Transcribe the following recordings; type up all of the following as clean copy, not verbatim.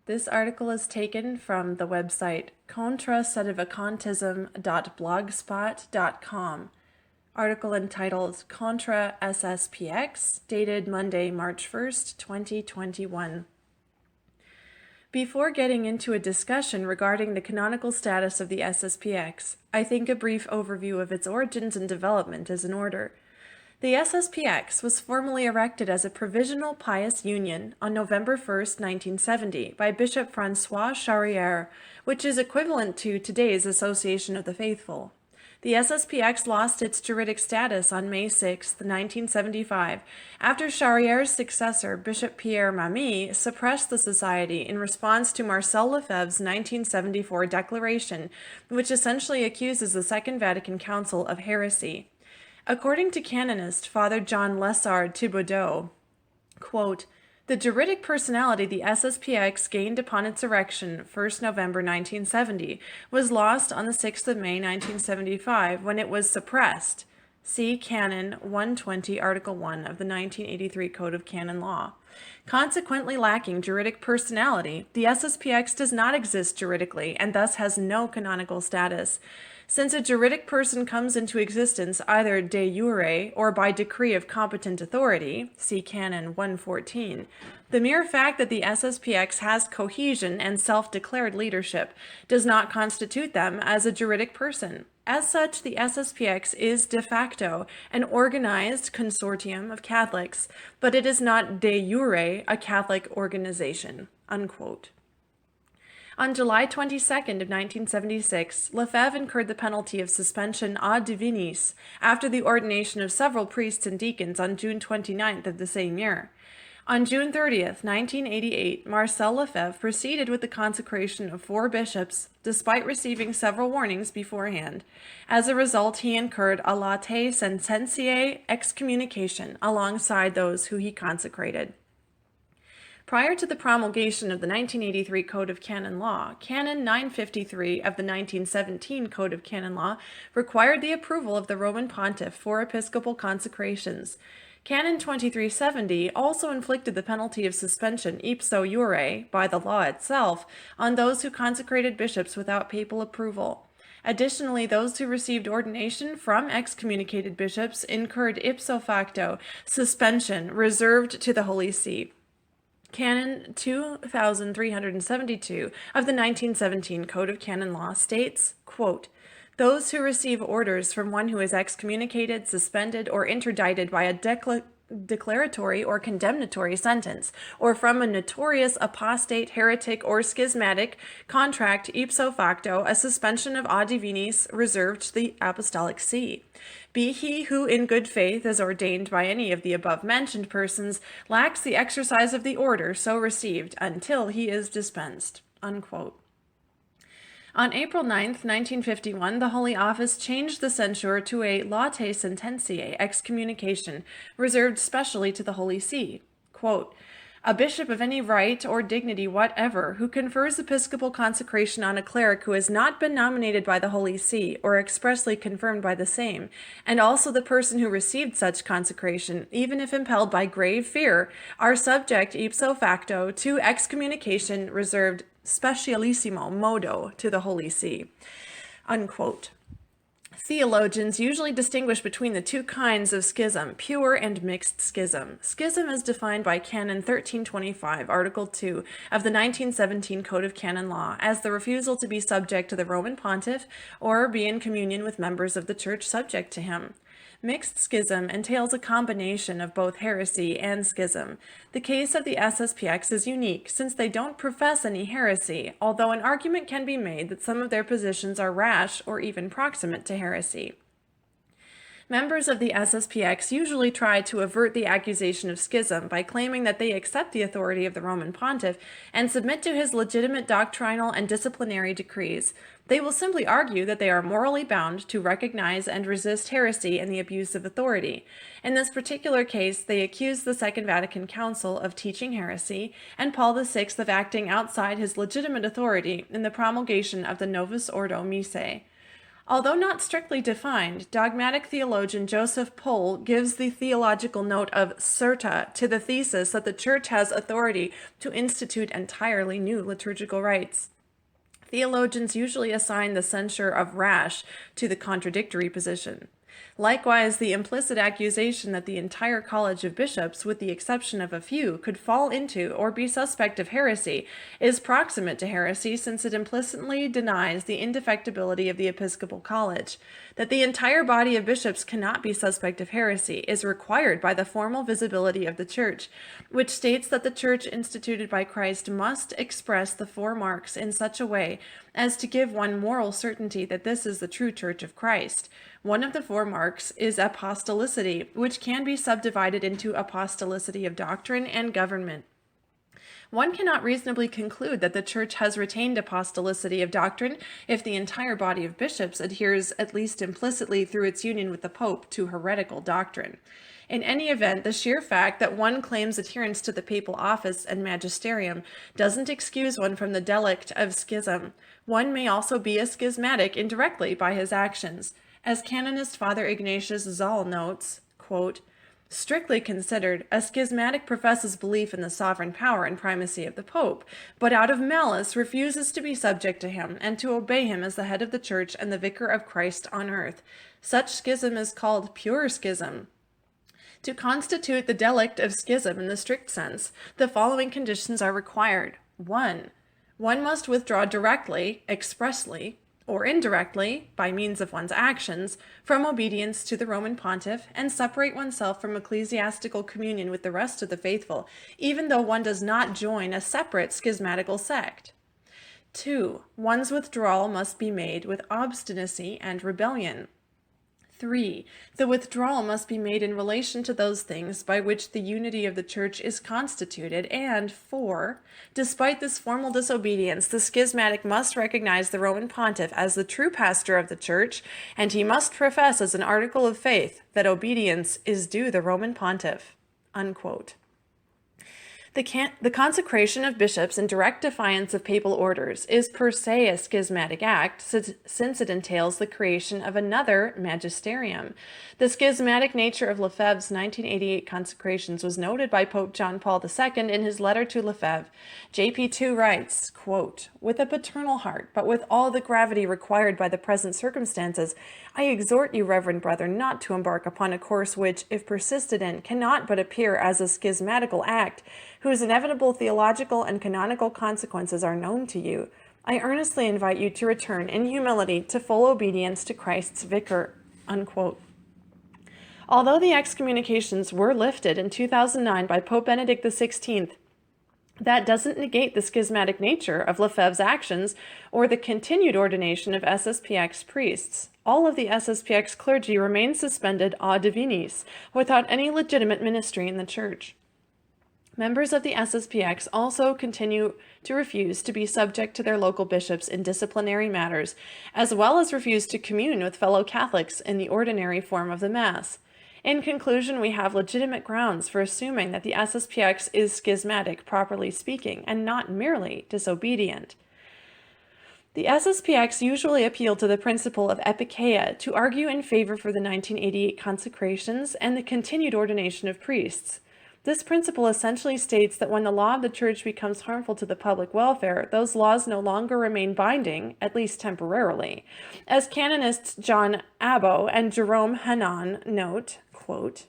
This article is taken from the website contrasedivacantism.blogspot.com. Article entitled Contra SSPX, dated Monday, March 1st, 2021. Before getting into a discussion regarding the canonical status of the SSPX, I think a brief overview of its origins and development is in order. The SSPX was formally erected as a provisional pious union on November 1, 1970, by Bishop François Charrière, which is equivalent to today's Association of the Faithful. The SSPX lost its juridic status on May 6, 1975, after Charrière's successor, Bishop Pierre Mamie, suppressed the society in response to Marcel Lefebvre's 1974 declaration, which essentially accuses the Second Vatican Council of heresy. According to canonist Father John Lessard Thibodeau, quote, "The juridic personality the SSPX gained upon its erection 1st November 1970 was lost on the 6th of May 1975 when it was suppressed." See Canon 120, Article 1 of the 1983 Code of Canon Law. Consequently lacking juridic personality, the SSPX does not exist juridically and thus has no canonical status. Since a juridic person comes into existence either de jure or by decree of competent authority, see Canon 114, the mere fact that the SSPX has cohesion and self-declared leadership does not constitute them as a juridic person. As such, the SSPX is de facto an organized consortium of Catholics, but it is not de jure a Catholic organization, unquote. On July 22nd of 1976, Lefebvre incurred the penalty of suspension ad divinis after the ordination of several priests and deacons on June 29th of the same year. On June 30th, 1988, Marcel Lefebvre proceeded with the consecration of 4 bishops, despite receiving several warnings beforehand. As a result, he incurred a latae sententiae excommunication alongside those who he consecrated. Prior to the promulgation of the 1983 Code of Canon Law, Canon 953 of the 1917 Code of Canon Law required the approval of the Roman Pontiff for episcopal consecrations. Canon 2370 also inflicted the penalty of suspension ipso jure, by the law itself, on those who consecrated bishops without papal approval. Additionally, those who received ordination from excommunicated bishops incurred ipso facto suspension reserved to the Holy See. Canon 2372 of the 1917 Code of Canon Law states, quote, "Those who receive orders from one who is excommunicated, suspended, or interdicted by a declaratory or condemnatory sentence, or from a notorious apostate, heretic, or schismatic, contract ipso facto a suspension of ad divinis reserved to the Apostolic See. Be he who in good faith is ordained by any of the above-mentioned persons lacks the exercise of the order so received until he is dispensed." Unquote. On April 9, 1951, the Holy Office changed the censure to a latae sententiae excommunication reserved specially to the Holy See. Quote, "A bishop of any right or dignity whatever who confers episcopal consecration on a cleric who has not been nominated by the Holy See or expressly confirmed by the same, and also the person who received such consecration, even if impelled by grave fear, are subject ipso facto to excommunication reserved specialissimo modo to the Holy See." Unquote. Theologians usually distinguish between the 2 kinds of schism, pure and mixed schism. Schism is defined by Canon 1325, Article 2 of the 1917 Code of Canon Law as the refusal to be subject to the Roman Pontiff or be in communion with members of the Church subject to him. Mixed schism entails a combination of both heresy and schism. The case of the SSPX is unique since they don't profess any heresy, although an argument can be made that some of their positions are rash or even proximate to heresy. Members of the SSPX usually try to avert the accusation of schism by claiming that they accept the authority of the Roman Pontiff and submit to his legitimate doctrinal and disciplinary decrees. They will simply argue that they are morally bound to recognize and resist heresy and the abuse of authority. In this particular case, they accuse the Second Vatican Council of teaching heresy and Paul VI of acting outside his legitimate authority in the promulgation of the Novus Ordo Missae. Although not strictly defined, dogmatic theologian Joseph Pohl gives the theological note of certa to the thesis that the Church has authority to institute entirely new liturgical rites. Theologians usually assign the censure of rash to the contradictory position. Likewise, the implicit accusation that the entire College of Bishops, with the exception of a few, could fall into or be suspect of heresy is proximate to heresy, since it implicitly denies the indefectibility of the Episcopal College. That the entire body of bishops cannot be suspect of heresy is required by the formal visibility of the Church, which states that the Church instituted by Christ must express the four marks in such a way as to give one moral certainty that this is the true Church of Christ. One of the four marks is apostolicity, which can be subdivided into apostolicity of doctrine and government. One cannot reasonably conclude that the Church has retained apostolicity of doctrine if the entire body of bishops adheres, at least implicitly through its union with the Pope, to heretical doctrine. In any event, the sheer fact that one claims adherence to the papal office and magisterium doesn't excuse one from the delict of schism. One may also be a schismatic indirectly by his actions. As canonist Father Ignatius Zoll notes, quote, "Strictly considered, a schismatic professes belief in the sovereign power and primacy of the Pope, but out of malice refuses to be subject to him and to obey him as the head of the Church and the vicar of Christ on earth. Such schism is called pure schism. To constitute the delict of schism in the strict sense, the following conditions are required. 1. One must withdraw directly, expressly, or indirectly, by means of one's actions, from obedience to the Roman Pontiff, and separate oneself from ecclesiastical communion with the rest of the faithful, even though one does not join a separate schismatical sect. 2. One's withdrawal must be made with obstinacy and rebellion. 3. The withdrawal must be made in relation to those things by which the unity of the Church is constituted. And 4. Despite this formal disobedience, the schismatic must recognize the Roman Pontiff as the true pastor of the Church, and he must profess as an article of faith that obedience is due the Roman Pontiff." Unquote. The consecration of bishops in direct defiance of papal orders is per se a schismatic act, since it entails the creation of another magisterium. The schismatic nature of Lefebvre's 1988 consecrations was noted by Pope John Paul II in his letter to Lefebvre. JP2 writes, quote, "With a paternal heart, but with all the gravity required by the present circumstances, I exhort you, reverend brethren, not to embark upon a course which, if persisted in, cannot but appear as a schismatical act, whose inevitable theological and canonical consequences are known to you. I earnestly invite you to return in humility to full obedience to Christ's vicar." Unquote. Although the excommunications were lifted in 2009 by Pope Benedict XVI, that doesn't negate the schismatic nature of Lefebvre's actions or the continued ordination of SSPX priests. All of the SSPX clergy remain suspended a divinis, without any legitimate ministry in the Church. Members of the SSPX also continue to refuse to be subject to their local bishops in disciplinary matters, as well as refuse to commune with fellow Catholics in the ordinary form of the Mass. In conclusion, we have legitimate grounds for assuming that the SSPX is schismatic, properly speaking, and not merely disobedient. The SSPX usually appeal to the principle of epikeia to argue in favor for the 1988 consecrations and the continued ordination of priests. This principle essentially states that when the law of the Church becomes harmful to the public welfare, those laws no longer remain binding, at least temporarily. As canonists John Abbo and Jerome Hanan note, quote,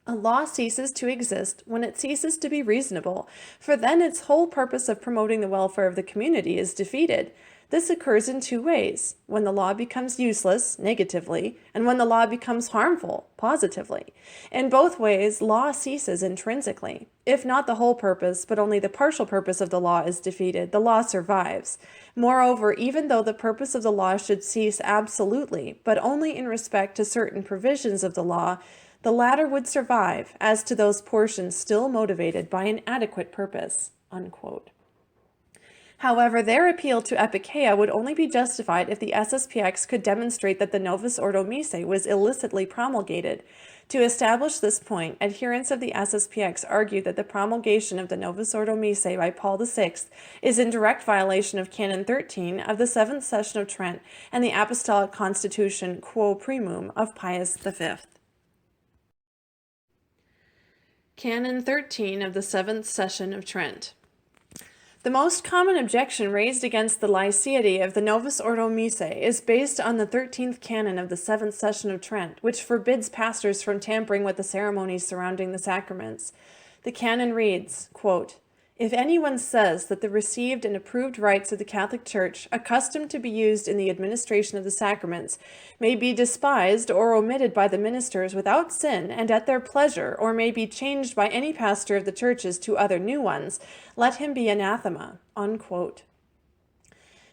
"A law ceases to exist when it ceases to be reasonable, for then its whole purpose of promoting the welfare of the community is defeated. This occurs in two ways: when the law becomes useless, negatively, and when the law becomes harmful, positively. In both ways, law ceases intrinsically. If not the whole purpose, but only the partial purpose of the law is defeated, the law survives. Moreover, even though the purpose of the law should cease absolutely, but only in respect to certain provisions of the law, the latter would survive as to those portions still motivated by an adequate purpose." Unquote. However, their appeal to epikeia would only be justified if the SSPX could demonstrate that the Novus Ordo Missae was illicitly promulgated. To establish this point, adherents of the SSPX argue that the promulgation of the Novus Ordo Missae by Paul VI is in direct violation of Canon 13 of the 7th Session of Trent and the Apostolic Constitution Quo Primum of Pius V. Canon 13 of the 7th Session of Trent. The most common objection raised against the liceity of the Novus Ordo Missae is based on the 13th canon of the 7th Session of Trent, which forbids pastors from tampering with the ceremonies surrounding the sacraments. The canon reads, quote, "If anyone says that the received and approved rites of the Catholic Church, accustomed to be used in the administration of the sacraments, may be despised or omitted by the ministers without sin and at their pleasure, or may be changed by any pastor of the churches to other new ones, let him be anathema." Unquote.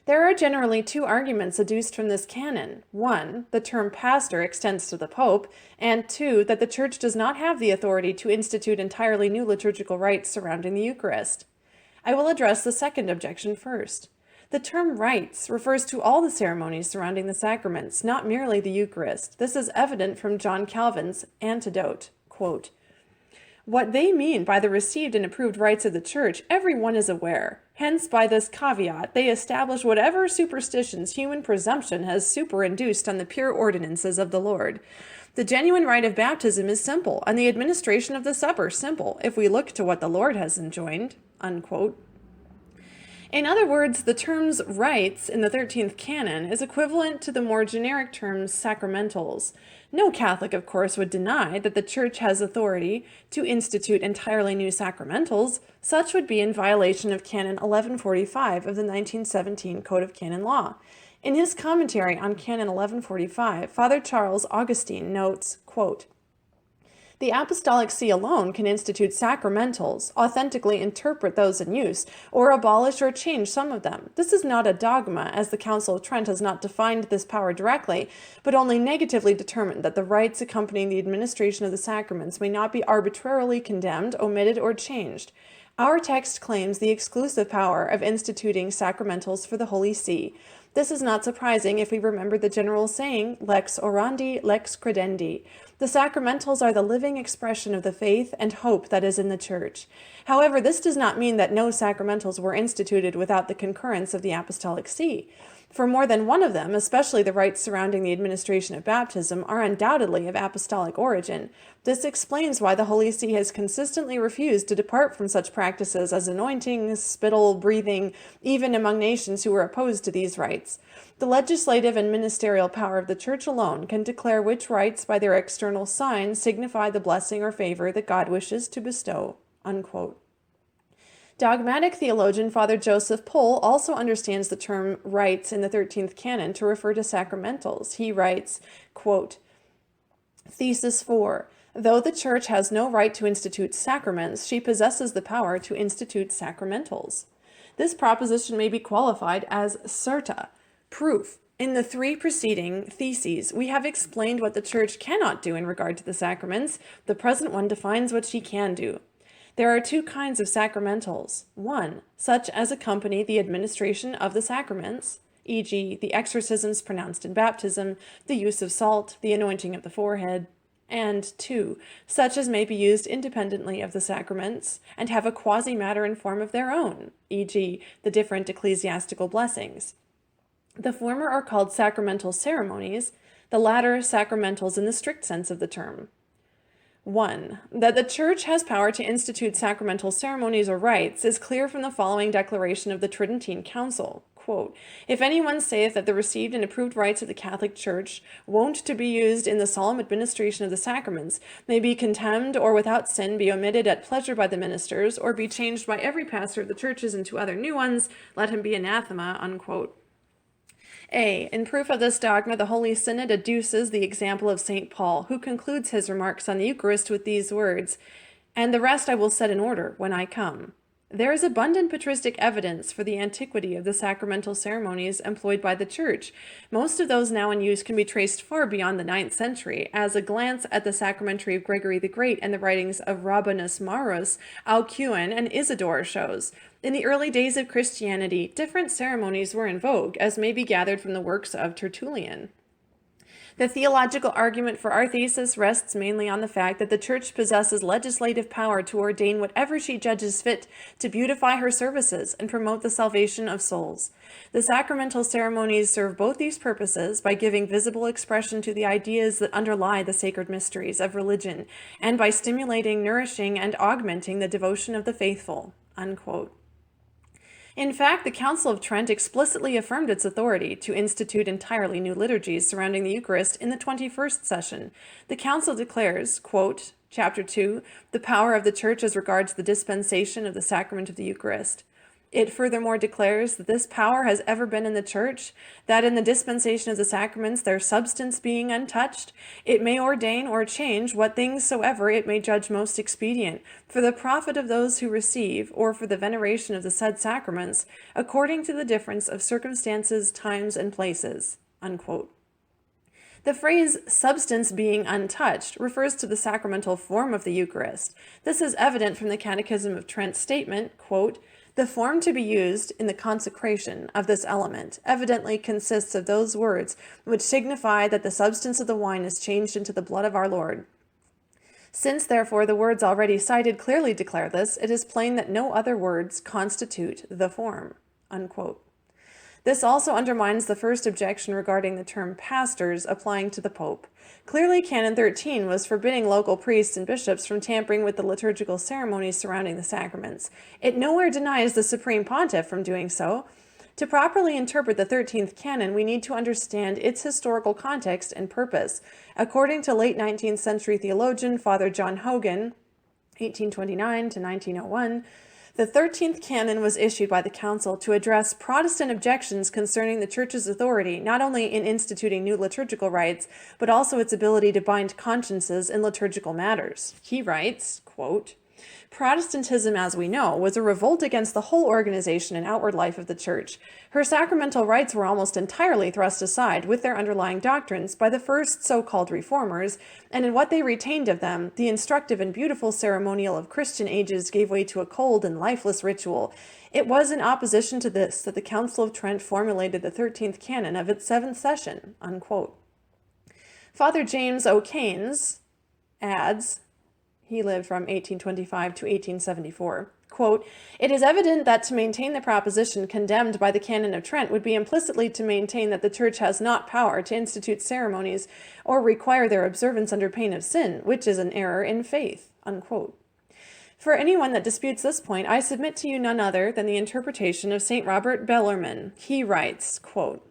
There are generally two arguments adduced from this canon. One, the term pastor extends to the Pope, and two, that the Church does not have the authority to institute entirely new liturgical rites surrounding the Eucharist. I will address the second objection first. The term rites refers to all the ceremonies surrounding the sacraments, not merely the Eucharist. This is evident from John Calvin's Antidote, quote, "What they mean by the received and approved rites of the Church, everyone is aware. Hence, by this caveat, they establish whatever superstitions human presumption has superinduced on the pure ordinances of the Lord. The genuine rite of baptism is simple, and the administration of the supper simple, if we look to what the Lord has enjoined." Unquote. In other words, the terms rites in the 13th canon is equivalent to the more generic terms sacramentals. No Catholic, of course, would deny that the Church has authority to institute entirely new sacramentals. Such would be in violation of Canon 1145 of the 1917 Code of Canon Law. In his commentary on Canon 1145, Father Charles Augustine notes, quote, "The Apostolic See alone can institute sacramentals, authentically interpret those in use, or abolish or change some of them. This is not a dogma, as the Council of Trent has not defined this power directly, but only negatively determined that the rites accompanying the administration of the sacraments may not be arbitrarily condemned, omitted, or changed. Our text claims the exclusive power of instituting sacramentals for the Holy See. This is not surprising if we remember the general saying, lex orandi, lex credendi. The sacramentals are the living expression of the faith and hope that is in the Church. However, this does not mean that no sacramentals were instituted without the concurrence of the Apostolic See. For more than one of them, especially the rites surrounding the administration of baptism, are undoubtedly of apostolic origin. This explains why the Holy See has consistently refused to depart from such practices as anointing, spittle, breathing, even among nations who were opposed to these rites. The legislative and ministerial power of the Church alone can declare which rites by their external signs signify the blessing or favor that God wishes to bestow." Unquote. Dogmatic theologian Father Joseph Pohl also understands the term rites in the 13th canon to refer to sacramentals. He writes, quote, "Thesis 4. Though the Church has no right to institute sacraments, she possesses the power to institute sacramentals. This proposition may be qualified as certa, proof. In the three preceding theses, we have explained what the Church cannot do in regard to the sacraments. The present one defines what she can do. There are two kinds of sacramentals. One, such as accompany the administration of the sacraments, e.g., the exorcisms pronounced in baptism, the use of salt, the anointing of the forehead. And two, such as may be used independently of the sacraments and have a quasi-matter and form of their own, e.g., the different ecclesiastical blessings. The former are called sacramental ceremonies, the latter sacramentals in the strict sense of the term. 1. That the Church has power to institute sacramental ceremonies or rites is clear from the following declaration of the Tridentine Council. Quote, "If anyone saith that the received and approved rites of the Catholic Church, wont to be used in the solemn administration of the sacraments, may be contemned or without sin be omitted at pleasure by the ministers, or be changed by every pastor of the churches into other new ones, let him be anathema." Unquote. A. In proof of this dogma, the Holy Synod adduces the example of St. Paul, who concludes his remarks on the Eucharist with these words, "And the rest I will set in order when I come." There is abundant patristic evidence for the antiquity of the sacramental ceremonies employed by the Church. Most of those now in use can be traced far beyond the 9th century, as a glance at the sacramentary of Gregory the Great and the writings of Rabanus Maurus, Alcuin, and Isidore shows. In the early days of Christianity, different ceremonies were in vogue, as may be gathered from the works of Tertullian. The theological argument for our thesis rests mainly on the fact that the Church possesses legislative power to ordain whatever she judges fit to beautify her services and promote the salvation of souls. The sacramental ceremonies serve both these purposes by giving visible expression to the ideas that underlie the sacred mysteries of religion, and by stimulating, nourishing, and augmenting the devotion of the faithful." Unquote. In fact, the Council of Trent explicitly affirmed its authority to institute entirely new liturgies surrounding the Eucharist in the 21st session. The Council declares, quote, Chapter 2, the power of the Church as regards the dispensation of the sacrament of the Eucharist. It furthermore declares that this power has ever been in the Church, that in the dispensation of the sacraments, their substance being untouched, it may ordain or change what things soever it may judge most expedient, for the profit of those who receive, or for the veneration of the said sacraments, according to the difference of circumstances, times, and places." Unquote. The phrase "substance being untouched" refers to the sacramental form of the Eucharist. This is evident from the Catechism of Trent's statement, quote, "The form to be used in the consecration of this element evidently consists of those words which signify that the substance of the wine is changed into the blood of our Lord. Since, therefore, the words already cited clearly declare this, it is plain that no other words constitute the form." Unquote. This also undermines the first objection regarding the term pastors applying to the Pope. Clearly, Canon 13 was forbidding local priests and bishops from tampering with the liturgical ceremonies surrounding the sacraments. It nowhere denies the Supreme Pontiff from doing so. To properly interpret the 13th canon, we need to understand its historical context and purpose. According to late 19th century theologian Father John Hogan, 1829 to 1901, the 13th canon was issued by the Council to address Protestant objections concerning the Church's authority not only in instituting new liturgical rites, but also its ability to bind consciences in liturgical matters. He writes, quote, "Protestantism, as we know, was a revolt against the whole organization and outward life of the Church. Her sacramental rites were almost entirely thrust aside with their underlying doctrines by the first so-called reformers, and in what they retained of them, the instructive and beautiful ceremonial of Christian ages gave way to a cold and lifeless ritual. It was in opposition to this that the Council of Trent formulated the 13th canon of its 7th session." Unquote. Father James O. Keynes adds, he lived from 1825 to 1874, quote, "It is evident that to maintain the proposition condemned by the Canon of Trent would be implicitly to maintain that the Church has not power to institute ceremonies or require their observance under pain of sin, which is an error in faith." Unquote. For anyone that disputes this point, I submit to you none other than the interpretation of St. Robert Bellarmine. He writes, quote,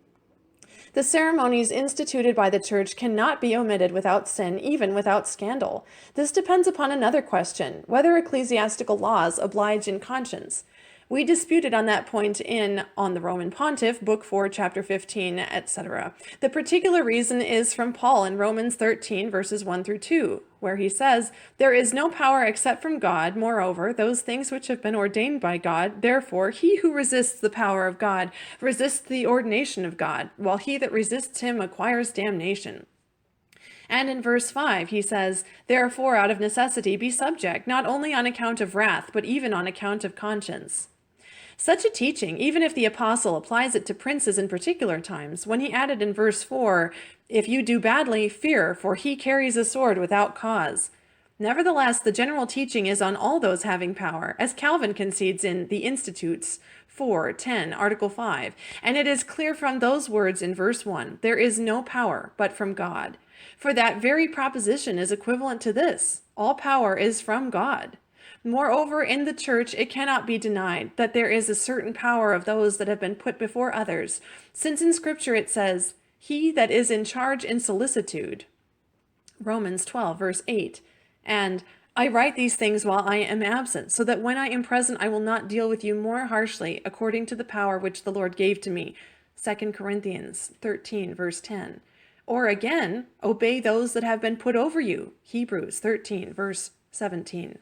"The ceremonies instituted by the Church cannot be omitted without sin, even without scandal. This depends upon another question, whether ecclesiastical laws oblige in conscience. We disputed on that point in On the Roman Pontiff, Book 4, Chapter 15, etc. The particular reason is from Paul in Romans 13, verses 1 through 2, where he says, "There is no power except from God. Moreover, those things which have been ordained by God, therefore he who resists the power of God resists the ordination of God, while he that resists him acquires damnation." And in verse 5, he says, "Therefore, out of necessity, be subject, not only on account of wrath, but even on account of conscience." Such a teaching, even if the apostle applies it to princes in particular times, when he added in verse 4, "If you do badly, fear, for he carries a sword without cause." Nevertheless, the general teaching is on all those having power, as Calvin concedes in the Institutes 4:10, Article 5, and it is clear from those words in verse 1, "There is no power but from God." For that very proposition is equivalent to this: all power is from God. Moreover, in the Church it cannot be denied that there is a certain power of those that have been put before others, since in Scripture it says, "He that is in charge in solicitude," Romans 12, verse 8, and "I write these things while I am absent, so that when I am present I will not deal with you more harshly, according to the power which the Lord gave to me," 2 Corinthians 13, verse 10. Or again, "Obey those that have been put over you," Hebrews 13, verse 17.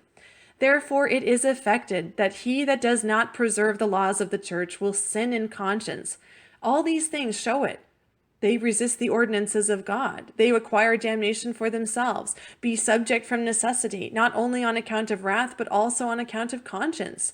Therefore it is effected that he that does not preserve the laws of the church will sin in conscience. All these things show it. They resist the ordinances of God. They acquire damnation for themselves, be subject from necessity, not only on account of wrath, but also on account of conscience.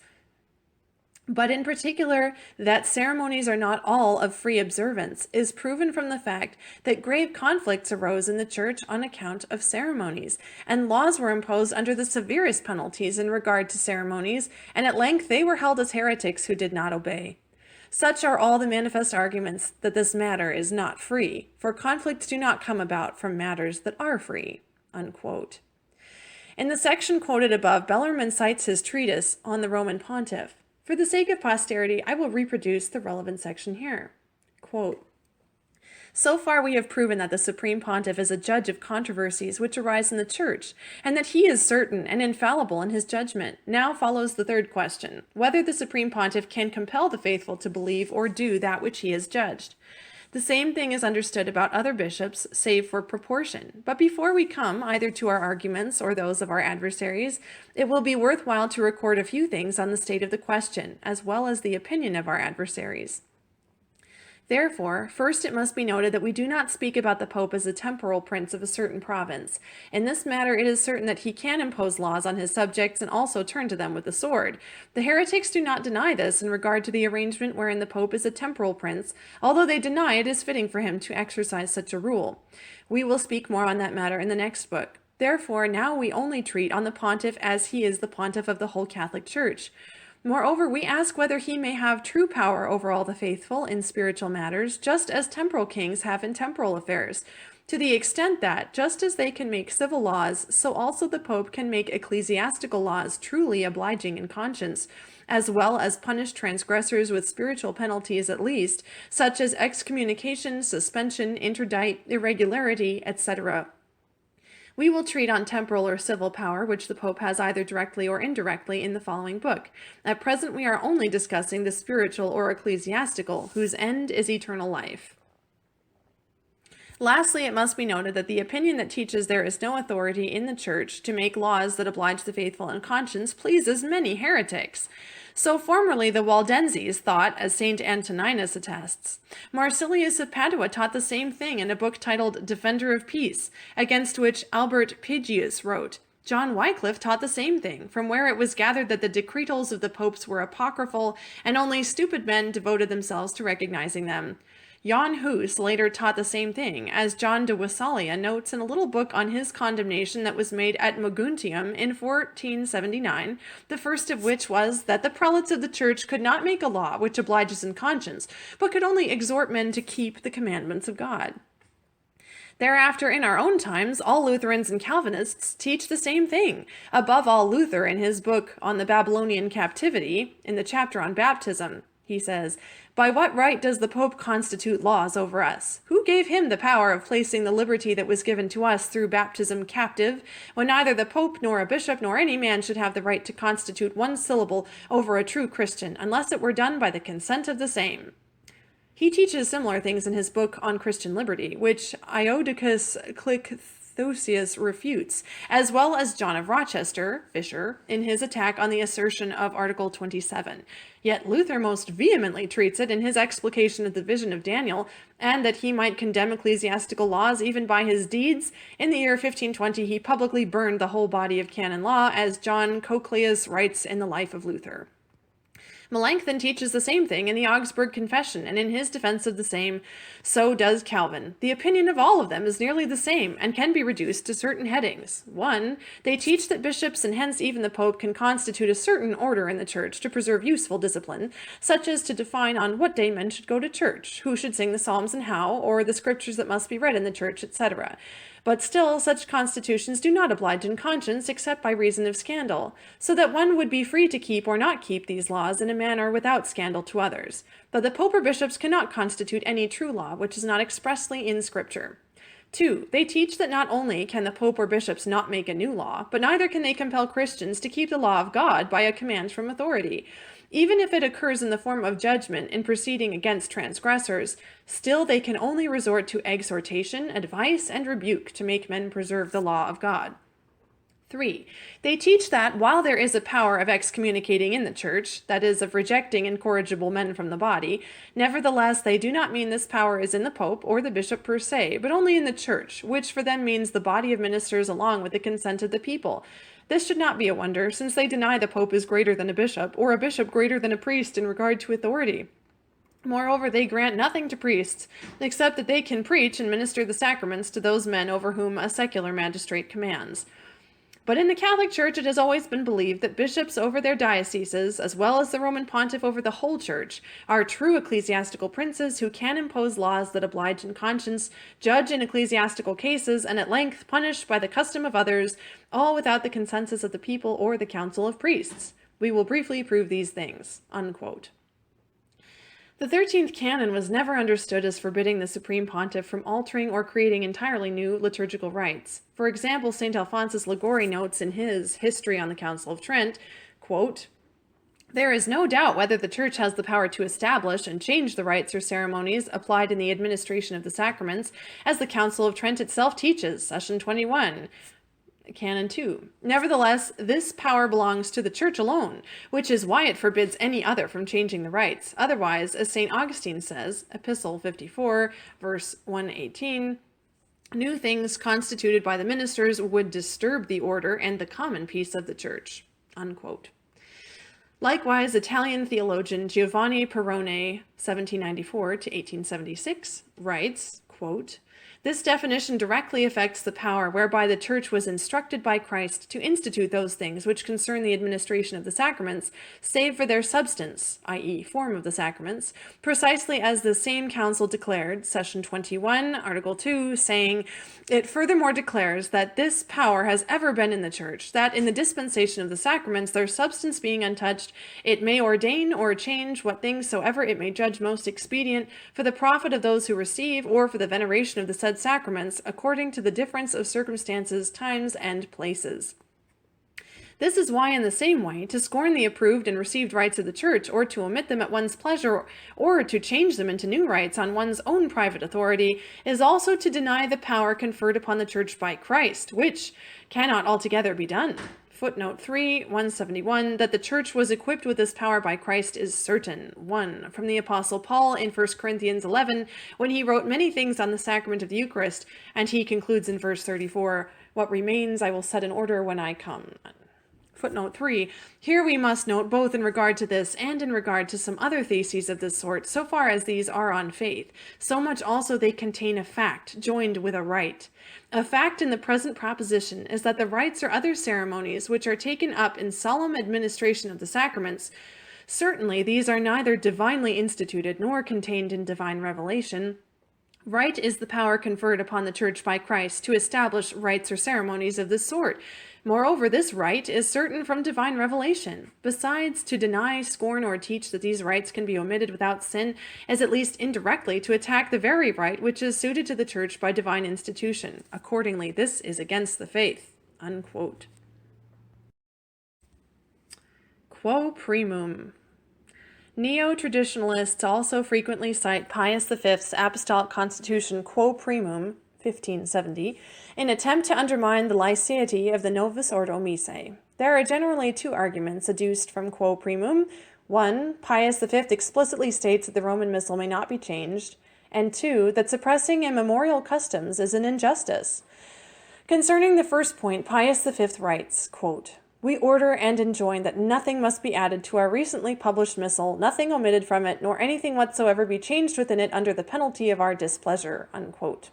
But in particular, that ceremonies are not all of free observance is proven from the fact that grave conflicts arose in the church on account of ceremonies, and laws were imposed under the severest penalties in regard to ceremonies, and at length they were held as heretics who did not obey. Such are all the manifest arguments that this matter is not free, for conflicts do not come about from matters that are free." Unquote. In the section quoted above, Bellarmine cites his treatise on the Roman Pontiff. For the sake of posterity, I will reproduce the relevant section here. Quote, "So far we have proven that the Supreme Pontiff is a judge of controversies which arise in the Church, and that he is certain and infallible in his judgment. Now follows the third question, whether the Supreme Pontiff can compel the faithful to believe or do that which he has judged. The same thing is understood about other bishops, save for proportion. But before we come either to our arguments or those of our adversaries, it will be worthwhile to record a few things on the state of the question, as well as the opinion of our adversaries. Therefore, first it must be noted that we do not speak about the Pope as a temporal prince of a certain province. In this matter, it is certain that he can impose laws on his subjects and also turn to them with the sword. The heretics do not deny this in regard to the arrangement wherein the Pope is a temporal prince, although they deny it is fitting for him to exercise such a rule. We will speak more on that matter in the next book. Therefore, now we only treat on the Pontiff as he is the Pontiff of the whole Catholic Church. Moreover, we ask whether he may have true power over all the faithful in spiritual matters, just as temporal kings have in temporal affairs, to the extent that, just as they can make civil laws, so also the Pope can make ecclesiastical laws truly obliging in conscience, as well as punish transgressors with spiritual penalties at least, such as excommunication, suspension, interdict, irregularity, etc. We will treat on temporal or civil power, which the Pope has either directly or indirectly in the following book. At present, we are only discussing the spiritual or ecclesiastical, whose end is eternal life. Lastly, it must be noted that the opinion that teaches there is no authority in the Church to make laws that oblige the faithful in conscience pleases many heretics. So formerly the Waldenses thought, as St. Antoninus attests. Marsilius of Padua taught the same thing in a book titled Defender of Peace, against which Albert Pigius wrote. John Wycliffe taught the same thing, from where it was gathered that the decretals of the popes were apocryphal, and only stupid men devoted themselves to recognizing them. Jan Hus later taught the same thing, as John de Wessalia notes in a little book on his condemnation that was made at Moguntium in 1479, the first of which was that the prelates of the Church could not make a law which obliges in conscience, but could only exhort men to keep the commandments of God. Thereafter, in our own times, all Lutherans and Calvinists teach the same thing. Above all, Luther, in his book on the Babylonian captivity, in the chapter on baptism, he says, "By what right does the Pope constitute laws over us? Who gave him the power of placing the liberty that was given to us through baptism captive, when neither the Pope nor a bishop nor any man should have the right to constitute one syllable over a true Christian, unless it were done by the consent of the same?" He teaches similar things in his book on Christian liberty, which Iodicus Clithosius refutes, as well as John of Rochester, Fisher, in his attack on the assertion of Article 27. Yet Luther most vehemently treats it in his explication of the vision of Daniel, and that he might condemn ecclesiastical laws even by his deeds. In the year 1520, he publicly burned the whole body of canon law, as John Cocleus writes in the Life of Luther. Melanchthon teaches the same thing in the Augsburg Confession, and in his defense of the same, so does Calvin. The opinion of all of them is nearly the same, and can be reduced to certain headings. 1. They teach that bishops, and hence even the Pope, can constitute a certain order in the Church to preserve useful discipline, such as to define on what day men should go to church, who should sing the psalms and how, or the scriptures that must be read in the church, etc. But still, such constitutions do not oblige in conscience except by reason of scandal, so that one would be free to keep or not keep these laws in a manner without scandal to others. But the Pope or bishops cannot constitute any true law which is not expressly in Scripture. 2. They teach that not only can the Pope or bishops not make a new law, but neither can they compel Christians to keep the law of God by a command from authority. Even if it occurs in the form of judgment in proceeding against transgressors, still they can only resort to exhortation, advice, and rebuke to make men preserve the law of God. 3. They teach that while there is a power of excommunicating in the Church, that is, of rejecting incorrigible men from the body, nevertheless they do not mean this power is in the Pope or the bishop per se, but only in the Church, which for them means the body of ministers along with the consent of the people. This should not be a wonder, since they deny the Pope is greater than a bishop, or a bishop greater than a priest in regard to authority. Moreover, they grant nothing to priests, except that they can preach and minister the sacraments to those men over whom a secular magistrate commands. But in the Catholic Church it has always been believed that bishops over their dioceses, as well as the Roman pontiff over the whole Church, are true ecclesiastical princes who can impose laws that oblige in conscience, judge in ecclesiastical cases, and at length punish by the custom of others, all without the consensus of the people or the council of priests. We will briefly prove these things." Unquote. The 13th Canon was never understood as forbidding the Supreme Pontiff from altering or creating entirely new liturgical rites. For example, St. Alphonsus Liguori notes in his History on the Council of Trent, quote, "There is no doubt whether the Church has the power to establish and change the rites or ceremonies applied in the administration of the sacraments, as the Council of Trent itself teaches, Session 21, Canon 2. Nevertheless, this power belongs to the Church alone, which is why it forbids any other from changing the rites. Otherwise, as St. Augustine says, Epistle 54, verse 118, new things constituted by the ministers would disturb the order and the common peace of the Church." Unquote. Likewise, Italian theologian Giovanni Perrone, 1794 to 1876, writes, quote, "This definition directly affects the power whereby the Church was instructed by Christ to institute those things which concern the administration of the sacraments, save for their substance, i.e., form of the sacraments, precisely as the same council declared, Session 21, Article 2, saying, it furthermore declares that this power has ever been in the Church, that in the dispensation of the sacraments, their substance being untouched, it may ordain or change what things soever it may judge most expedient for the profit of those who receive, or for the veneration of the said sacraments, according to the difference of circumstances, times, and places. This is why, in the same way, to scorn the approved and received rites of the Church, or to omit them at one's pleasure, or to change them into new rites on one's own private authority, is also to deny the power conferred upon the Church by Christ, which cannot altogether be done. Footnote 3, 171, that the Church was equipped with this power by Christ is certain. 1. From the Apostle Paul in 1 Corinthians 11, when he wrote many things on the sacrament of the Eucharist, and he concludes in verse 34, "What remains I will set in order when I come." Footnote 3. Here we must note both in regard to this and in regard to some other theses of this sort, so far as these are on faith, so much also they contain a fact joined with a rite. A fact in the present proposition is that the rites or other ceremonies which are taken up in solemn administration of the sacraments, certainly these are neither divinely instituted nor contained in divine revelation. Right is the power conferred upon the Church by Christ to establish rites or ceremonies of this sort. Moreover, this right is certain from divine revelation. Besides, to deny, scorn, or teach that these rites can be omitted without sin is at least indirectly to attack the very right which is suited to the Church by divine institution. Accordingly, this is against the faith." Unquote. Quo primum. Neo-traditionalists also frequently cite Pius V's Apostolic Constitution Quo Primum, 1570, in attempt to undermine the liceity of the Novus Ordo Missae. There are generally two arguments adduced from Quo Primum. 1. Pius V explicitly states that the Roman Missal may not be changed, and 2. That suppressing immemorial customs is an injustice. Concerning the first point, Pius V writes, quote, "We order and enjoin that nothing must be added to our recently published Missal, nothing omitted from it, nor anything whatsoever be changed within it under the penalty of our displeasure." Unquote.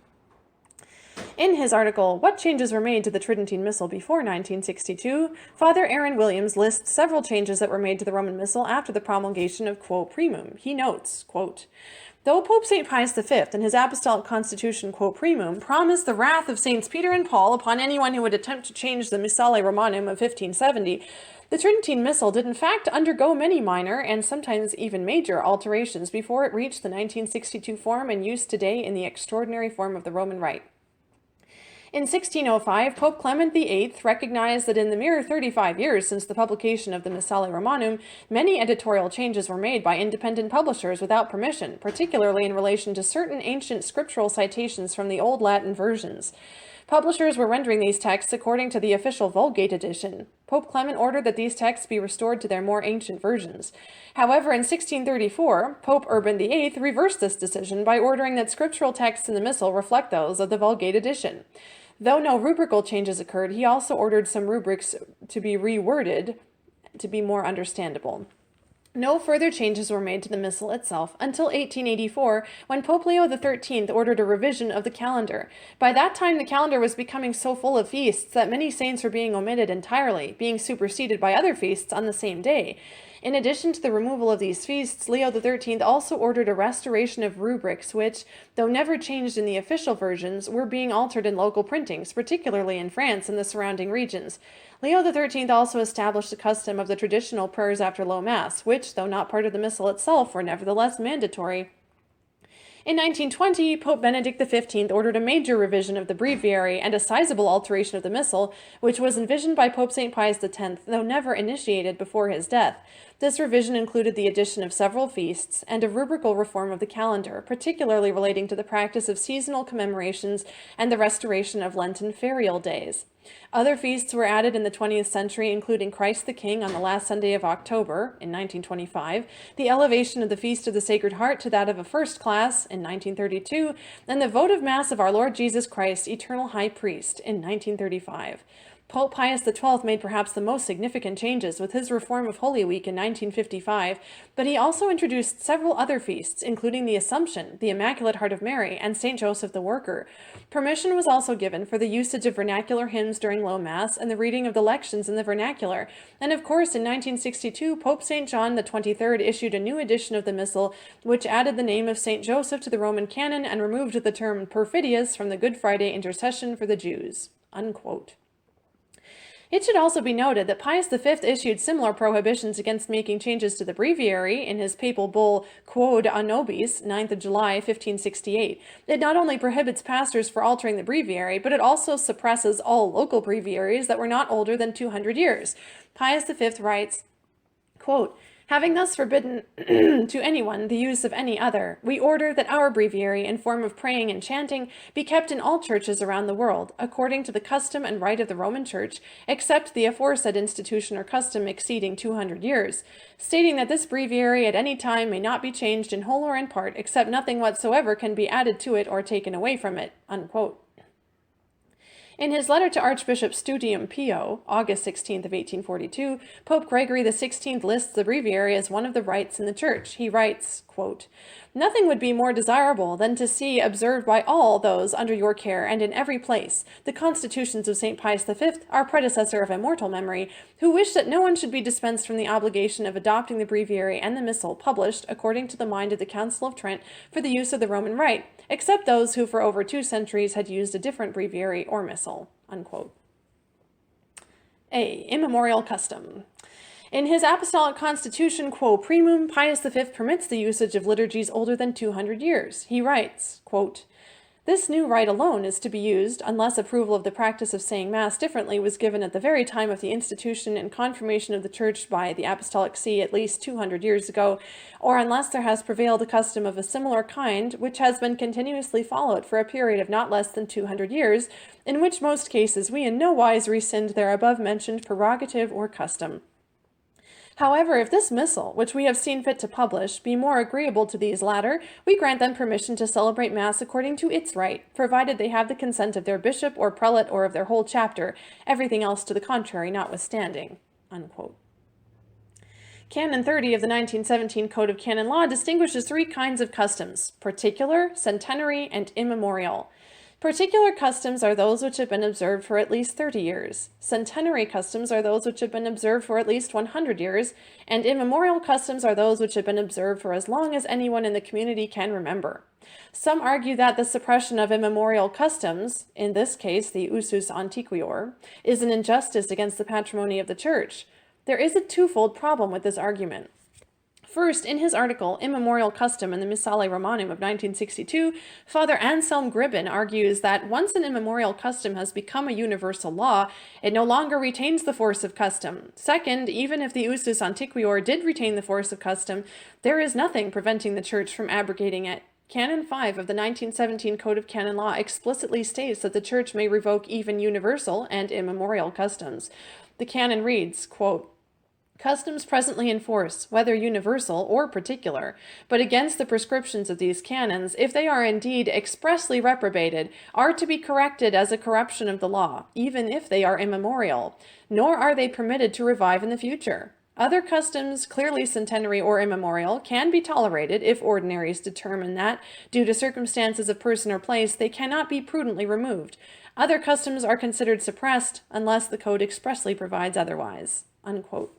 In his article, "What Changes Were Made to the Tridentine Missal Before 1962?" Father Aaron Williams lists several changes that were made to the Roman Missal after the promulgation of Quo Primum. He notes, quote, "Though Pope St. Pius V in his Apostolic Constitution Quo Primum promised the wrath of Saints Peter and Paul upon anyone who would attempt to change the Missale Romanum of 1570, the Tridentine Missal did in fact undergo many minor, and sometimes even major, alterations before it reached the 1962 form and used today in the extraordinary form of the Roman Rite. In 1605, Pope Clement VIII recognized that in the mere 35 years since the publication of the Missale Romanum, many editorial changes were made by independent publishers without permission, particularly in relation to certain ancient scriptural citations from the Old Latin versions. Publishers were rendering these texts according to the official Vulgate edition. Pope Clement ordered that these texts be restored to their more ancient versions. However, in 1634, Pope Urban VIII reversed this decision by ordering that scriptural texts in the Missal reflect those of the Vulgate edition. Though no rubrical changes occurred, he also ordered some rubrics to be reworded to be more understandable. No further changes were made to the Missal itself until 1884, when Pope Leo XIII ordered a revision of the calendar. By that time, the calendar was becoming so full of feasts that many saints were being omitted entirely, being superseded by other feasts on the same day. In addition to the removal of these feasts, Leo XIII also ordered a restoration of rubrics which, though never changed in the official versions, were being altered in local printings, particularly in France and the surrounding regions. Leo XIII also established the custom of the traditional prayers after low mass, which, though not part of the Missal itself, were nevertheless mandatory. In 1920, Pope Benedict XV ordered a major revision of the breviary and a sizable alteration of the Missal, which was envisioned by Pope St. Pius X, though never initiated before his death. This revision included the addition of several feasts and a rubrical reform of the calendar, particularly relating to the practice of seasonal commemorations and the restoration of Lenten ferial days. Other feasts were added in the 20th century, including Christ the King on the last Sunday of October in 1925, the elevation of the Feast of the Sacred Heart to that of a first class in 1932, and the votive Mass of our Lord Jesus Christ, Eternal High Priest, in 1935. Pope Pius XII made perhaps the most significant changes with his reform of Holy Week in 1955, but he also introduced several other feasts, including the Assumption, the Immaculate Heart of Mary, and St. Joseph the Worker. Permission was also given for the usage of vernacular hymns during Low Mass and the reading of the lections in the vernacular. And of course, in 1962, Pope St. John XXIII issued a new edition of the Missal, which added the name of St. Joseph to the Roman canon and removed the term perfidious from the Good Friday intercession for the Jews." Unquote. It should also be noted that Pius V issued similar prohibitions against making changes to the breviary in his papal bull Quod a Nobis, 9th of July, 1568. It not only prohibits pastors from altering the breviary, but it also suppresses all local breviaries that were not older than 200 years. Pius V writes, quote, "Having thus forbidden to anyone the use of any other, we order that our breviary in form of praying and chanting be kept in all churches around the world, according to the custom and rite of the Roman Church, except the aforesaid institution or custom exceeding 200 years, stating that this breviary at any time may not be changed in whole or in part, except nothing whatsoever can be added to it or taken away from it." Unquote. In his letter to Archbishop Studium Pio, August 16th of 1842, Pope Gregory XVI lists the breviary as one of the rites in the Church. He writes, quote, "Nothing would be more desirable than to see observed by all those under your care and in every place the constitutions of St. Pius V, our predecessor of immortal memory, who wished that no one should be dispensed from the obligation of adopting the breviary and the Missal published according to the mind of the Council of Trent for the use of the Roman Rite, except those who for over 2 centuries had used a different breviary or Missal." Unquote. A. Immemorial custom. In his Apostolic Constitution Quo Primum, Pius V permits the usage of liturgies older than 200 years. He writes, quote, "This new rite alone is to be used, unless approval of the practice of saying Mass differently was given at the very time of the institution and confirmation of the Church by the Apostolic See at least 200 years ago, or unless there has prevailed a custom of a similar kind, which has been continuously followed for a period of not less than 200 years, in which most cases we in no wise rescind their above-mentioned prerogative or custom. However, if this Missal, which we have seen fit to publish, be more agreeable to these latter, we grant them permission to celebrate Mass according to its rite, provided they have the consent of their bishop or prelate or of their whole chapter, everything else to the contrary notwithstanding." Unquote. Canon 30 of the 1917 Code of Canon Law distinguishes 3 kinds of customs: particular, centenary, and immemorial. Particular customs are those which have been observed for at least 30 years. Centenary customs are those which have been observed for at least 100 years, and immemorial customs are those which have been observed for as long as anyone in the community can remember. Some argue that the suppression of immemorial customs, in this case the usus antiquior, is an injustice against the patrimony of the Church. There is a twofold problem with this argument. First, in his article, Immemorial Custom in the Missale Romanum of 1962, Father Anselm Gribben argues that once an immemorial custom has become a universal law, it no longer retains the force of custom. Second, even if the usus antiquior did retain the force of custom, there is nothing preventing the Church from abrogating it. Canon 5 of the 1917 Code of Canon Law explicitly states that the Church may revoke even universal and immemorial customs. The canon reads, quote, "Customs presently in force, whether universal or particular, but against the prescriptions of these canons, if they are indeed expressly reprobated, are to be corrected as a corruption of the law, even if they are immemorial, nor are they permitted to revive in the future. Other customs, clearly centenary or immemorial, can be tolerated if ordinaries determine that, due to circumstances of person or place, they cannot be prudently removed. Other customs are considered suppressed unless the code expressly provides otherwise." Unquote.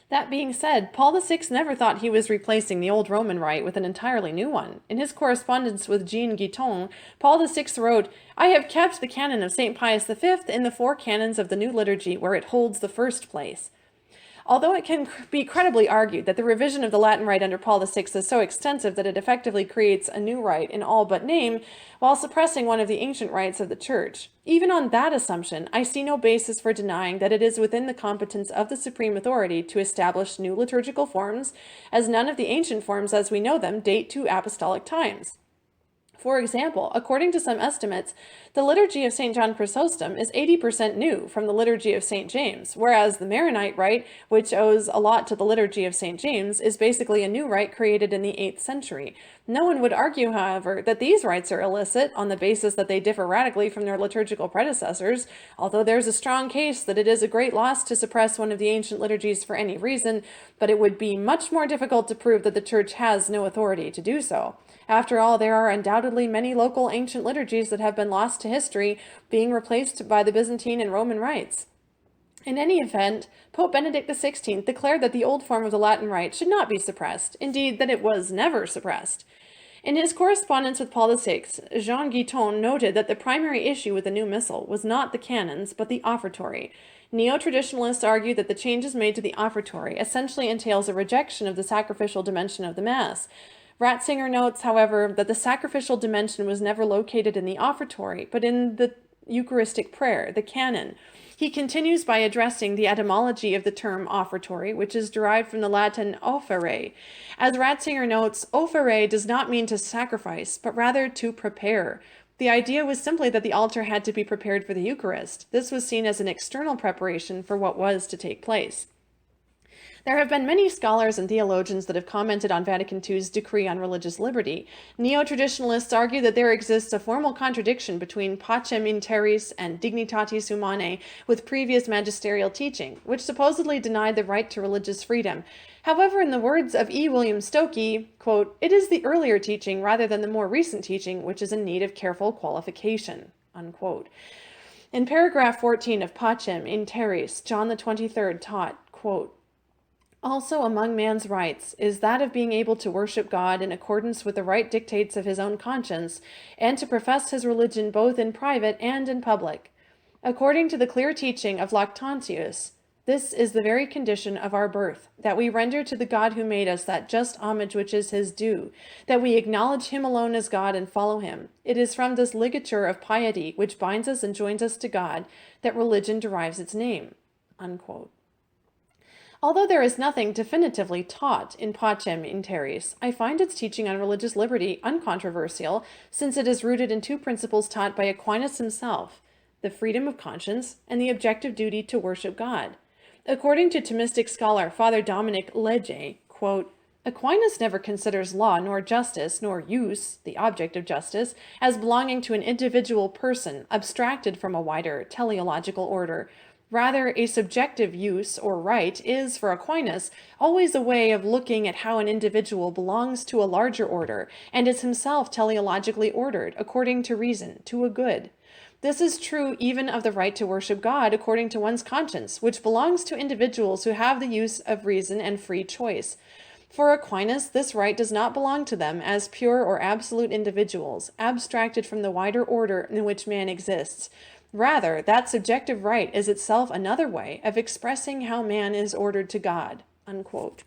That being said, Paul VI never thought he was replacing the old Roman rite with an entirely new one. In his correspondence with Jean Guiton, Paul VI wrote, "I have kept the canon of St. Pius V in the 4 canons of the new liturgy where it holds the first place." Although it can be credibly argued that the revision of the Latin rite under Paul VI is so extensive that it effectively creates a new rite in all but name, while suppressing one of the ancient rites of the Church, even on that assumption, I see no basis for denying that it is within the competence of the supreme authority to establish new liturgical forms, as none of the ancient forms as we know them date to apostolic times. For example, according to some estimates, the liturgy of St. John Chrysostom is 80% new from the liturgy of St. James, whereas the Maronite rite, which owes a lot to the liturgy of St. James, is basically a new rite created in the 8th century. No one would argue, however, that these rites are illicit on the basis that they differ radically from their liturgical predecessors, although there's a strong case that it is a great loss to suppress one of the ancient liturgies for any reason, but it would be much more difficult to prove that the Church has no authority to do so. After all, there are undoubtedly many local ancient liturgies that have been lost to history, being replaced by the Byzantine and Roman rites. In any event, Pope Benedict XVI declared that the old form of the Latin rite should not be suppressed, indeed that it was never suppressed. In his correspondence with Paul VI, Jean Guiton noted that the primary issue with the new missal was not the canons, but the Offertory. Neo-traditionalists argue that the changes made to the Offertory essentially entails a rejection of the sacrificial dimension of the Mass. Ratzinger notes, however, that the sacrificial dimension was never located in the offertory, but in the Eucharistic prayer, the canon. He continues by addressing the etymology of the term offertory, which is derived from the Latin offerere. As Ratzinger notes, offerere does not mean to sacrifice, but rather to prepare. The idea was simply that the altar had to be prepared for the Eucharist. This was seen as an external preparation for what was to take place. There have been many scholars and theologians that have commented on Vatican II's decree on religious liberty. Neo-traditionalists argue that there exists a formal contradiction between Pacem in Terris and Dignitatis Humanae with previous magisterial teaching, which supposedly denied the right to religious freedom. However, in the words of E. William Stokey, quote, "It is the earlier teaching rather than the more recent teaching which is in need of careful qualification," unquote. In paragraph 14 of Pacem in Terris, John the 23rd taught, quote, "Also among man's rights is that of being able to worship God in accordance with the right dictates of his own conscience, and to profess his religion both in private and in public. According to the clear teaching of Lactantius, this is the very condition of our birth, that we render to the God who made us that just homage which is his due, that we acknowledge him alone as God and follow him. It is from this ligature of piety which binds us and joins us to God that religion derives its name." Unquote. Although there is nothing definitively taught in Pacem in Terris, I find its teaching on religious liberty uncontroversial, since it is rooted in 2 principles taught by Aquinas himself, the freedom of conscience and the objective duty to worship God. According to Thomistic scholar Father Dominic Legge, quote, "Aquinas never considers law nor justice nor use, the object of justice, as belonging to an individual person abstracted from a wider teleological order. Rather, a subjective use or right is, for Aquinas, always a way of looking at how an individual belongs to a larger order and is himself teleologically ordered, according to reason, to a good. This is true even of the right to worship God according to one's conscience, which belongs to individuals who have the use of reason and free choice. For Aquinas, this right does not belong to them as pure or absolute individuals, abstracted from the wider order in which man exists. Rather, that subjective right is itself another way of expressing how man is ordered to God." Unquote.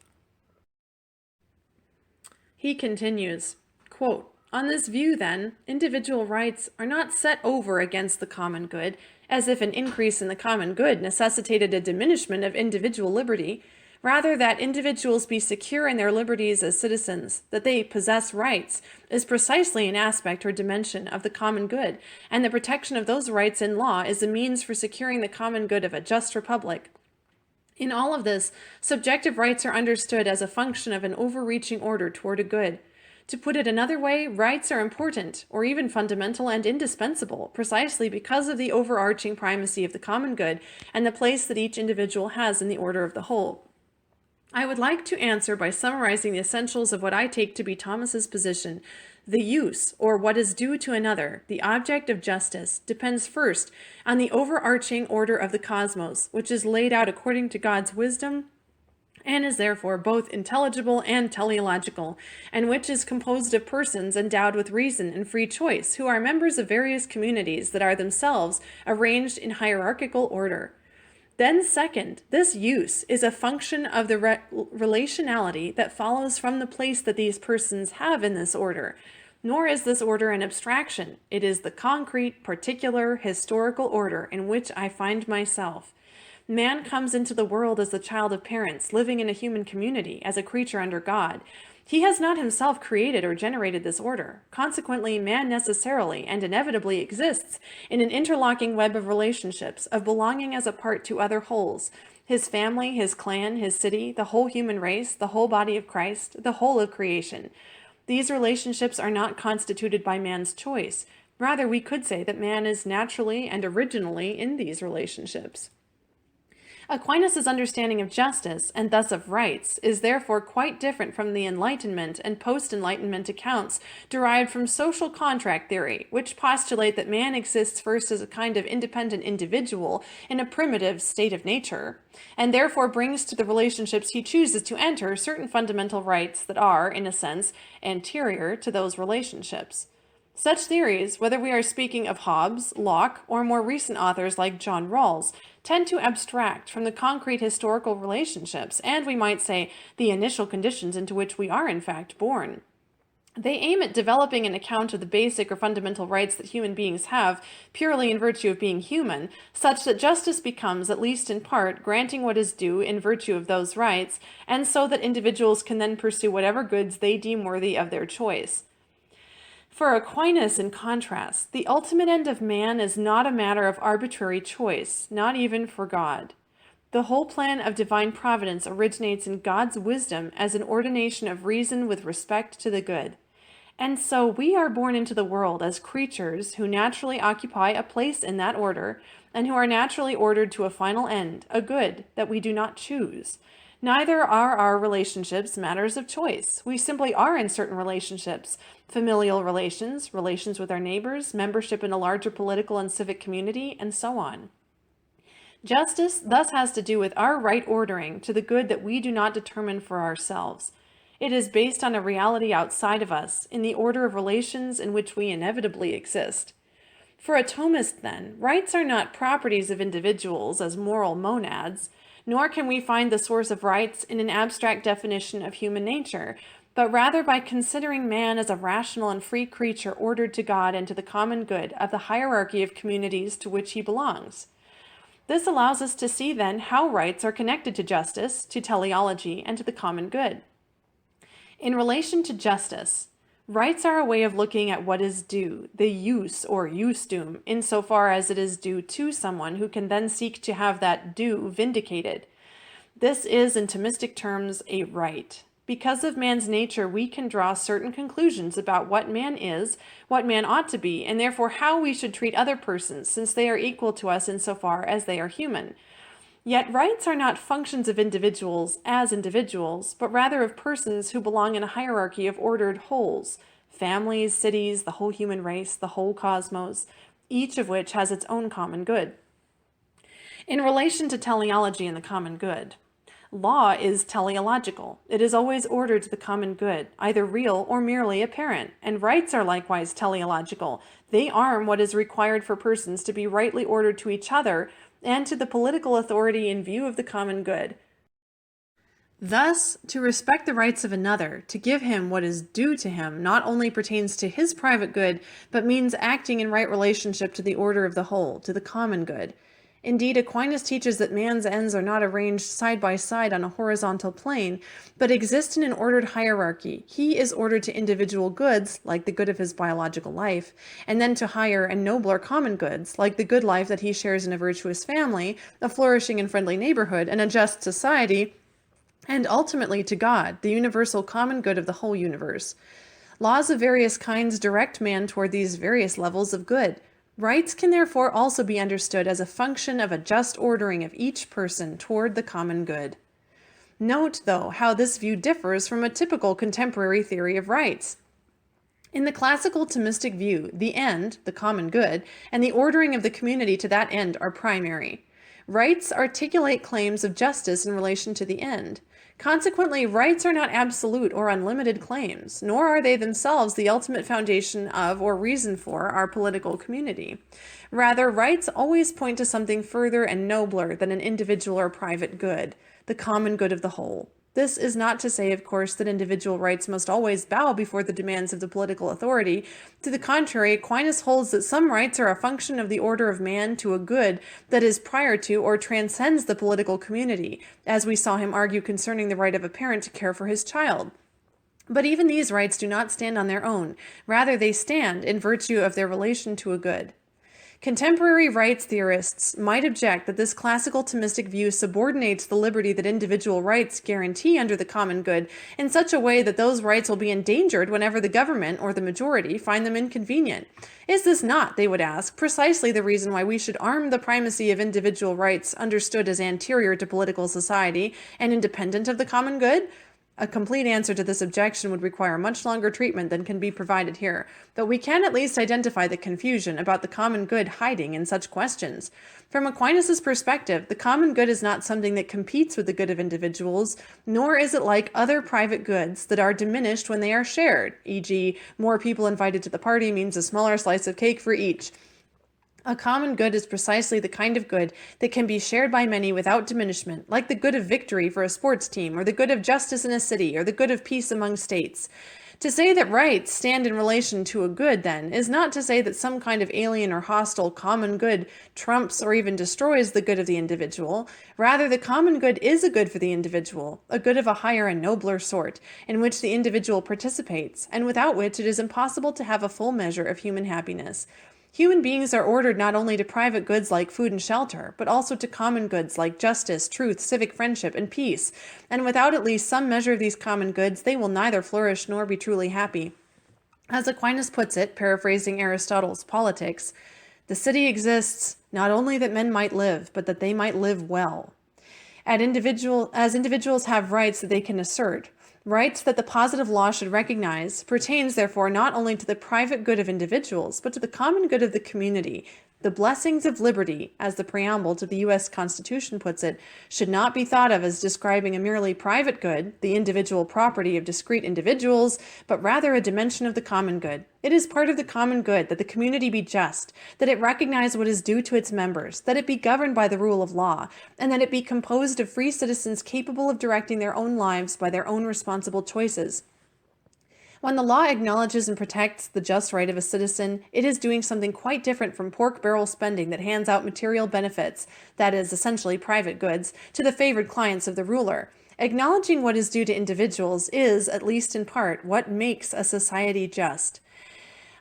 He continues, quote, "On this view, then, individual rights are not set over against the common good, as if an increase in the common good necessitated a diminishment of individual liberty. Rather, that individuals be secure in their liberties as citizens, that they possess rights, is precisely an aspect or dimension of the common good, and the protection of those rights in law is a means for securing the common good of a just republic. In all of this, subjective rights are understood as a function of an overreaching order toward a good. To put it another way, rights are important, or even fundamental and indispensable, precisely because of the overarching primacy of the common good and the place that each individual has in the order of the whole. I would like to answer by summarizing the essentials of what I take to be Thomas's position. The use, or what is due to another, the object of justice, depends first on the overarching order of the cosmos, which is laid out according to God's wisdom and is therefore both intelligible and teleological, and which is composed of persons endowed with reason and free choice, who are members of various communities that are themselves arranged in hierarchical order. Then second, this use is a function of the relationality that follows from the place that these persons have in this order. Nor is this order an abstraction. It is the concrete, particular, historical order in which I find myself. Man comes into the world as the child of parents, living in a human community, as a creature under God. He has not himself created or generated this order. Consequently, man necessarily and inevitably exists in an interlocking web of relationships, of belonging as a part to other wholes. His family, his clan, his city, the whole human race, the whole body of Christ, the whole of creation. These relationships are not constituted by man's choice. Rather, we could say that man is naturally and originally in these relationships. Aquinas' understanding of justice, and thus of rights, is therefore quite different from the Enlightenment and post-Enlightenment accounts derived from social contract theory, which postulate that man exists first as a kind of independent individual in a primitive state of nature, and therefore brings to the relationships he chooses to enter certain fundamental rights that are, in a sense, anterior to those relationships. Such theories, whether we are speaking of Hobbes, Locke, or more recent authors like John Rawls, tend to abstract from the concrete historical relationships, and we might say the initial conditions into which we are in fact born. They aim at developing an account of the basic or fundamental rights that human beings have, purely in virtue of being human, such that justice becomes, at least in part, granting what is due in virtue of those rights, and so that individuals can then pursue whatever goods they deem worthy of their choice. For Aquinas, in contrast, the ultimate end of man is not a matter of arbitrary choice, not even for God. The whole plan of divine providence originates in God's wisdom as an ordination of reason with respect to the good. And so we are born into the world as creatures who naturally occupy a place in that order, and who are naturally ordered to a final end, a good that we do not choose. Neither are our relationships matters of choice. We simply are in certain relationships: familial relations, relations with our neighbors, membership in a larger political and civic community, and so on. Justice thus has to do with our right ordering to the good that we do not determine for ourselves. It is based on a reality outside of us, in the order of relations in which we inevitably exist. For a Thomist, then, rights are not properties of individuals as moral monads, nor can we find the source of rights in an abstract definition of human nature, but rather by considering man as a rational and free creature ordered to God and to the common good of the hierarchy of communities to which he belongs. This allows us to see then how rights are connected to justice, to teleology, and to the common good. In relation to justice, rights are a way of looking at what is due, the use or justum, insofar as it is due to someone who can then seek to have that due vindicated. This is, in Thomistic terms, a right. Because of man's nature, we can draw certain conclusions about what man is, what man ought to be, and therefore how we should treat other persons, since they are equal to us insofar as they are human. Yet rights are not functions of individuals as individuals, but rather of persons who belong in a hierarchy of ordered wholes: families, cities, the whole human race, the whole cosmos, each of which has its own common good. In relation to teleology and the common good, law is teleological. It is always ordered to the common good, either real or merely apparent, and rights are likewise teleological. They arm what is required for persons to be rightly ordered to each other and to the political authority in view of the common good. Thus, to respect the rights of another, to give him what is due to him, not only pertains to his private good, but means acting in right relationship to the order of the whole, to the common good. Indeed, Aquinas teaches that man's ends are not arranged side by side on a horizontal plane, but exist in an ordered hierarchy. He is ordered to individual goods, like the good of his biological life, and then to higher and nobler common goods, like the good life that he shares in a virtuous family, a flourishing and friendly neighborhood, and a just society, and ultimately to God, the universal common good of the whole universe. Laws of various kinds direct man toward these various levels of good. Rights can therefore also be understood as a function of a just ordering of each person toward the common good. Note, though, how this view differs from a typical contemporary theory of rights. In the classical Thomistic view, the end, the common good, and the ordering of the community to that end are primary. Rights articulate claims of justice in relation to the end. Consequently, rights are not absolute or unlimited claims, nor are they themselves the ultimate foundation of or reason for our political community. Rather, rights always point to something further and nobler than an individual or private good, the common good of the whole. This is not to say, of course, that individual rights must always bow before the demands of the political authority. To the contrary, Aquinas holds that some rights are a function of the order of man to a good that is prior to or transcends the political community, as we saw him argue concerning the right of a parent to care for his child. But even these rights do not stand on their own. Rather, they stand in virtue of their relation to a good. Contemporary rights theorists might object that this classical Thomistic view subordinates the liberty that individual rights guarantee under the common good in such a way that those rights will be endangered whenever the government or the majority find them inconvenient. Is this not, they would ask, precisely the reason why we should arm the primacy of individual rights understood as anterior to political society and independent of the common good? A complete answer to this objection would require much longer treatment than can be provided here, but we can at least identify the confusion about the common good hiding in such questions. From Aquinas' perspective, the common good is not something that competes with the good of individuals, nor is it like other private goods that are diminished when they are shared, e.g., more people invited to the party means a smaller slice of cake for each. A common good is precisely the kind of good that can be shared by many without diminishment, like the good of victory for a sports team, or the good of justice in a city, or the good of peace among states. To say that rights stand in relation to a good, then, is not to say that some kind of alien or hostile common good trumps or even destroys the good of the individual. Rather, the common good is a good for the individual, a good of a higher and nobler sort, in which the individual participates, and without which it is impossible to have a full measure of human happiness. Human beings are ordered not only to private goods like food and shelter, but also to common goods like justice, truth, civic friendship, and peace. And without at least some measure of these common goods, they will neither flourish nor be truly happy. As Aquinas puts it, paraphrasing Aristotle's Politics, the city exists not only that men might live, but that they might live well. As individuals have rights that they can assert, rights that the positive law should recognize, pertains therefore not only to the private good of individuals, but to the common good of the community. The blessings of liberty, as the preamble to the U.S. Constitution puts it, should not be thought of as describing a merely private good, the individual property of discrete individuals, but rather a dimension of the common good. It is part of the common good that the community be just, that it recognize what is due to its members, that it be governed by the rule of law, and that it be composed of free citizens capable of directing their own lives by their own responsible choices. When the law acknowledges and protects the just right of a citizen, it is doing something quite different from pork barrel spending that hands out material benefits, that is, essentially private goods, to the favored clients of the ruler. Acknowledging what is due to individuals is, at least in part, what makes a society just.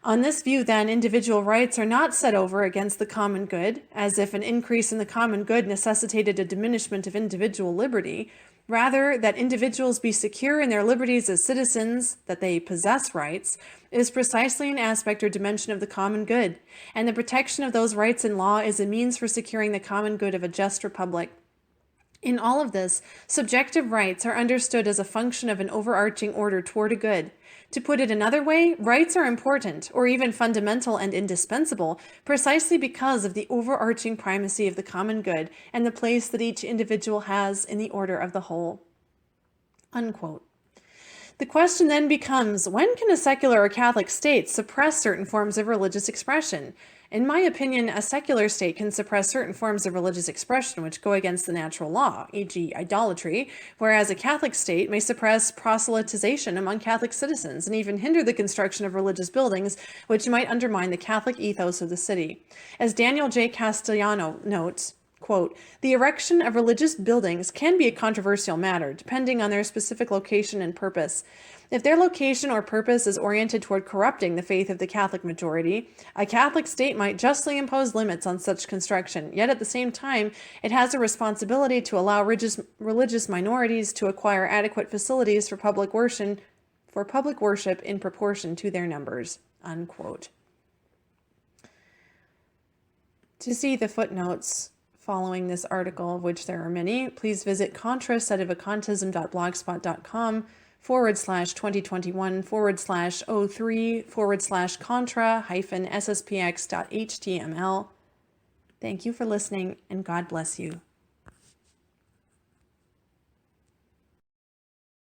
On this view, then, individual rights are not set over against the common good, as if an increase in the common good necessitated a diminishment of individual liberty. Rather, that individuals be secure in their liberties as citizens, that they possess rights, is precisely an aspect or dimension of the common good, and the protection of those rights in law is a means for securing the common good of a just republic. In all of this, subjective rights are understood as a function of an overarching order toward a good. To put it another way, rights are important, or even fundamental and indispensable, precisely because of the overarching primacy of the common good and the place that each individual has in the order of the whole." Unquote. The question then becomes, when can a secular or Catholic state suppress certain forms of religious expression? In my opinion, a secular state can suppress certain forms of religious expression which go against the natural law, e.g. idolatry, whereas a Catholic state may suppress proselytization among Catholic citizens and even hinder the construction of religious buildings which might undermine the Catholic ethos of the city. As Daniel J. Castellano notes, Quote, the erection of religious buildings can be a controversial matter, depending on their specific location and purpose. If their location or purpose is oriented toward corrupting the faith of the Catholic majority, a Catholic state might justly impose limits on such construction, yet at the same time, it has a responsibility to allow religious minorities to acquire adequate facilities for public worship in proportion to their numbers. Unquote. To see the footnotes following this article, of which there are many, please visit contra-sedevacantism.blogspot.com/2021/03/contra-sspx.html. Thank you for listening, and God bless you.